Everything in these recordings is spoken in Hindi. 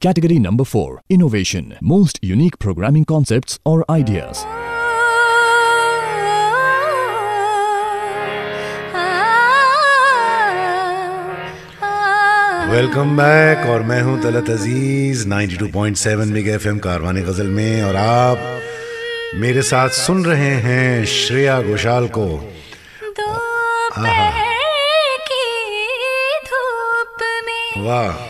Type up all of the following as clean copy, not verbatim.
Category number 4. Innovation. Most unique programming concepts or ideas. Welcome back और मैं हूं तलत अजीज 92.7 बिग एफएम कारवानी गजल में, और आप मेरे साथ सुन रहे हैं श्रेया घोषाल को। वाह,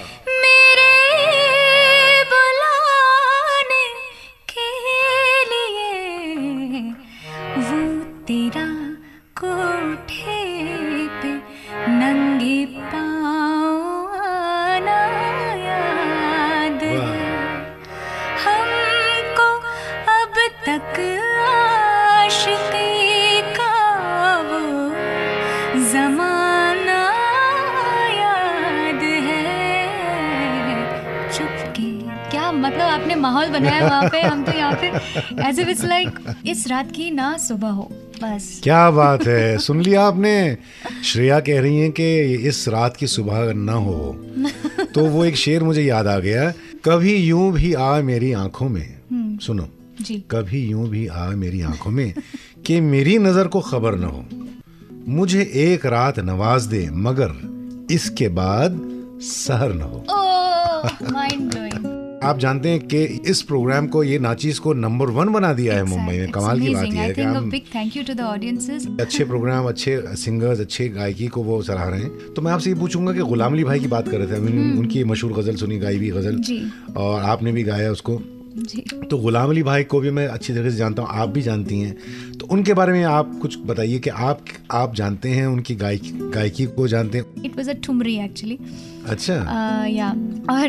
मतलब आपने माहौल बनाया वहाँ पे, हम तो यहाँ पे एज इफ इट्स लाइक इस रात की ना सुबह हो बस। क्या बात है, सुन लिया आपने। श्रेया कह रही हैं कि इस रात की सुबह ना हो तो वो एक शेर मुझे याद आ गया, कभी यूं भी आ मेरी आंखों में, सुनो जी, कभी यूं भी आ मेरी आंखों में कि मेरी नजर को खबर न हो, मुझे एक रात नवाज दे मगर इसके बाद सहर न हो। Mind blowing. आप जानते हैं कि इस प्रोग्राम को, ये नाचीज को नंबर 1 बना दिया है मुंबई में। कमाल की बात यह है कि हम thank you to the audiences. अच्छे प्रोग्राम, अच्छे सिंगर्स, अच्छे गायकी को वो सराह रहे हैं। तो मैं आपसे ये पूछूंगा कि गुलाम अली भाई की बात कर रहे थे, उनकी मशहूर गजल सुनी, गाई भी गजल, और आपने भी गाया उसको जी। तो गुलाम अली भाई को भी मैं अच्छी तरह से जानता हूँ, आप भी जानती हैं, तो उनके बारे में आप कुछ बताइए कि आप जानते हैं, उनकी गायकी को जानते हैं। It was a thumri actually. अच्छा। या और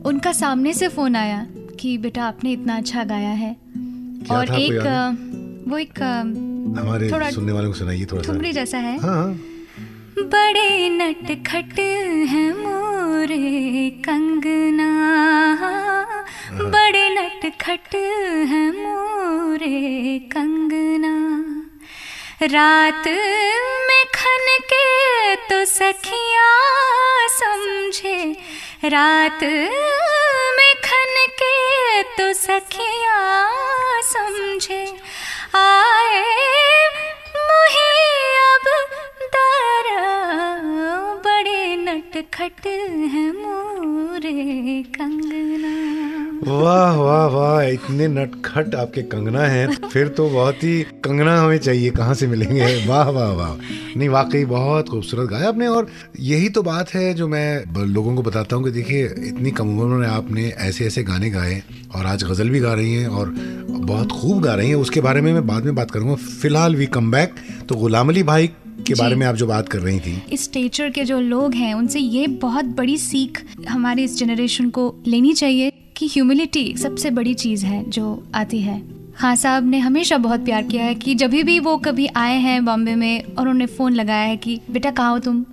उनका सामने से फोन आया कि बेटा आपने इतना अच्छा गाया है, और एक हमारे सुनने वालों को सुनाइए थोड़ा सा। ठुमरी जैसा है। हाँ। बड़े नटखट हैं मोरे कंगना, बड़े नटखट हैं मोरे कंगना, रात में खनके तो सखियां समझे, रात में खनके तो सखियां समझे, आए मुहे अब दारा, बड़े नटखट हैं मोरे कंगना। वाह वाह वाह, इतने नटखट आपके कंगना हैं, फिर तो बहुत ही कंगना हमें चाहिए, कहाँ से मिलेंगे। वाह वाह वाह, नहीं वाकई बहुत खूबसूरत गाया आपने। और यही तो बात है जो मैं लोगों को बताता हूँ कि देखिए इतनी कम उम्र में आपने ऐसे ऐसे गाने गाए, और आज गज़ल भी गा रही हैं और बहुत खूब गा रही हैं। उसके बारे में मैं बाद में बात करूँगा। फिलहाल वी कम बैक तो गुलाम अली भाई के बारे में आप जो बात कर रही थी, इस स्टेचर के जो लोग हैं उनसे ये बहुत बड़ी सीख हमारे इस जनरेशन को लेनी चाहिए कि ह्यूमिलिटी सबसे बड़ी चीज़ है जो आती है। खान साहब ने हमेशा बहुत प्यार किया है कि जब भी वो कभी आए हैं बॉम्बे में और उन्होंने फ़ोन लगाया है कि बेटा कहाँ हो तुम,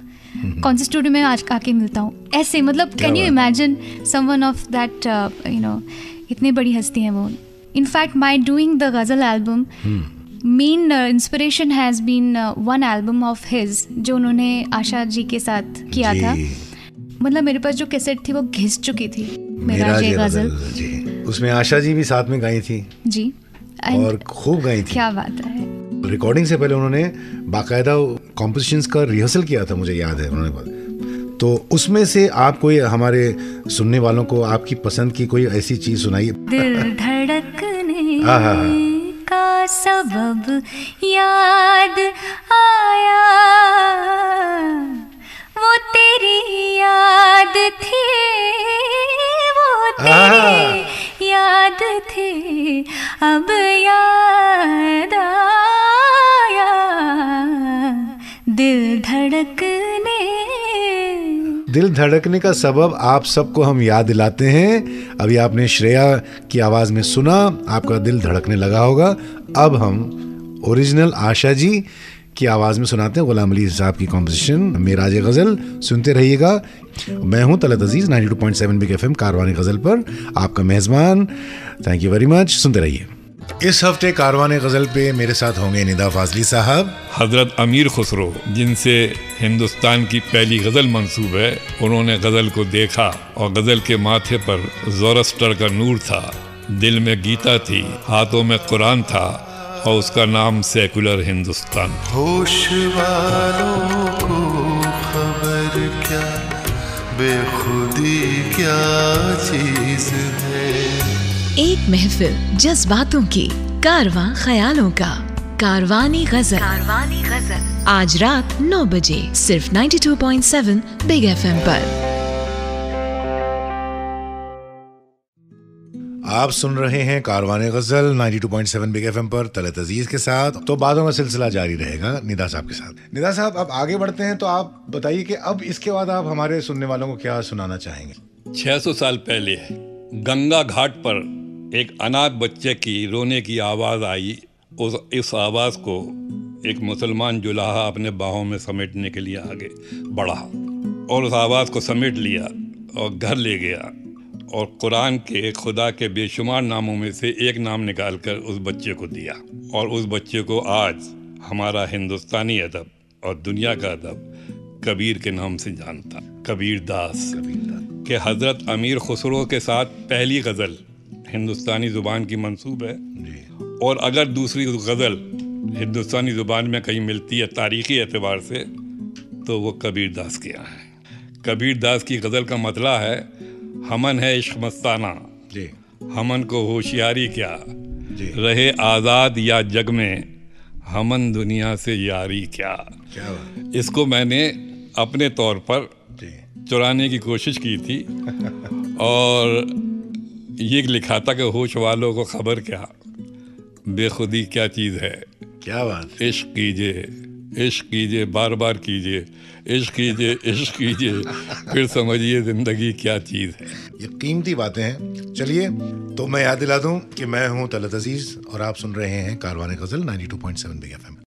कौन से स्टूडियो में आज आके मिलता हूँ, ऐसे मतलब can you imagine someone of that you know, इतनी बड़ी हस्ती हैं वो। In fact my doing the ghazal album, main inspiration has been one album of his जो उन्होंने आशा जी के साथ किया था। मतलब मेरे पास जो कैसेट थी वो घिस चुकी थी, मेरा ये गजल जी। उसमें आशा जी भी साथ में गाई थी जी, और खूब गाई थी। क्या बात है। रिकॉर्डिंग से पहले उन्होंने बाकायदा कॉम्पोजिशंस का रिहर्सल किया था, मुझे याद है उन्होंने। तो उसमें से आप कोई हमारे सुनने वालों को आपकी पसंद की कोई ऐसी चीज सुनाइए। दिल धड़कने का सबब याद आया, वो तेरी याद थी, वो तेरी याद थी, अब याद आया, दिल धड़कने। दिल धड़कने का सबब आप सबको हम याद दिलाते हैं। अभी आपने श्रेया की आवाज में सुना, आपका दिल धड़कने लगा होगा। अब हम ओरिजिनल आशा जी की आवाज़ में सुनाते हैं गुलाम अली साहब की कॉम्पोजिशन मेराज गज़ल। सुनते रहिएगा। मैं हूं तलत अजीज़ 92.7 बिग एफएम कारवानी गज़ल पर आपका मेज़बान। Thank you very much. सुनते रहिए। इस हफ्ते कारवाने गजल पे मेरे साथ होंगे निदा फाजली साहब, हजरत अमीर खुसरो, जिनसे हिंदुस्तान की पहली गजल मंसूब है। उन्होंने गजल को देखा और गजल के माथे पर ज़ोरस्टर का नूर था, दिल में गीता थी, हाथों में कुरान था और उसका नाम सेकुलर हिंदुस्तान। होश वालों को खबर क्या, बेखुदी क्या चीज है। एक महफिल जज्बातों की, कारवां ख्यालों का, कारवानी गजल। आज रात 9 बजे सिर्फ 92.7 बिग FM पर। आप सुन रहे हैं कारवाने गजल 92.7 बिग FM पर तलत अजीज के साथ। तो बातों का सिलसिला जारी रहेगा निदा साहब के साथ। निदा साहब, अब आगे बढ़ते हैं, तो आप बताइए कि अब इसके बाद आप हमारे सुनने वालों को क्या सुनाना चाहेंगे? 600 साल पहले गंगा घाट पर एक अनाथ बच्चे की रोने की आवाज़ आई। इस आवाज़ को एक मुसलमान जुलाहा अपने बाहों में समेटने के लिए आगे बढ़ा और उस आवाज़ को समेट लिया और घर ले गया और कुरान के खुदा के बेशुमार नामों में से एक नाम निकालकर उस बच्चे को दिया। और उस बच्चे को आज हमारा हिंदुस्तानी अदब और दुनिया का अदब कबीर के नाम से जानता। कबीर दास के हज़रत अमीर खुसरो के साथ पहली गज़ल हिंदुस्तानी ज़ुबान की मंसूब है। और अगर दूसरी गज़ल हिंदुस्तानी ज़ुबान में कहीं मिलती है तारीख़ी एतबार से, तो वो कबीर दास के यहाँ है। कबीर दास की गज़ल का मतला है, हमन है इश्क मस्ताना, हमन को होशियारी क्या, रहे आज़ाद या जग में, हमन दुनिया से यारी क्या। इसको मैंने अपने तौर पर चुराने की कोशिश की थी और ये लिखा था कि होश वालों को खबर क्या, बेखुदी क्या चीज़ है। क्या बात। इश्क कीजिए, इश्क कीजिए, बार बार कीजिए, इश्क कीजिए, इश्क कीजिए, फिर समझिए ज़िंदगी क्या चीज़ है। ये कीमती बातें हैं। चलिए, तो मैं याद दिला दूं कि मैं हूं तलत अजीज और आप सुन रहे हैं कारवाने गजल 92.7 बिग FM।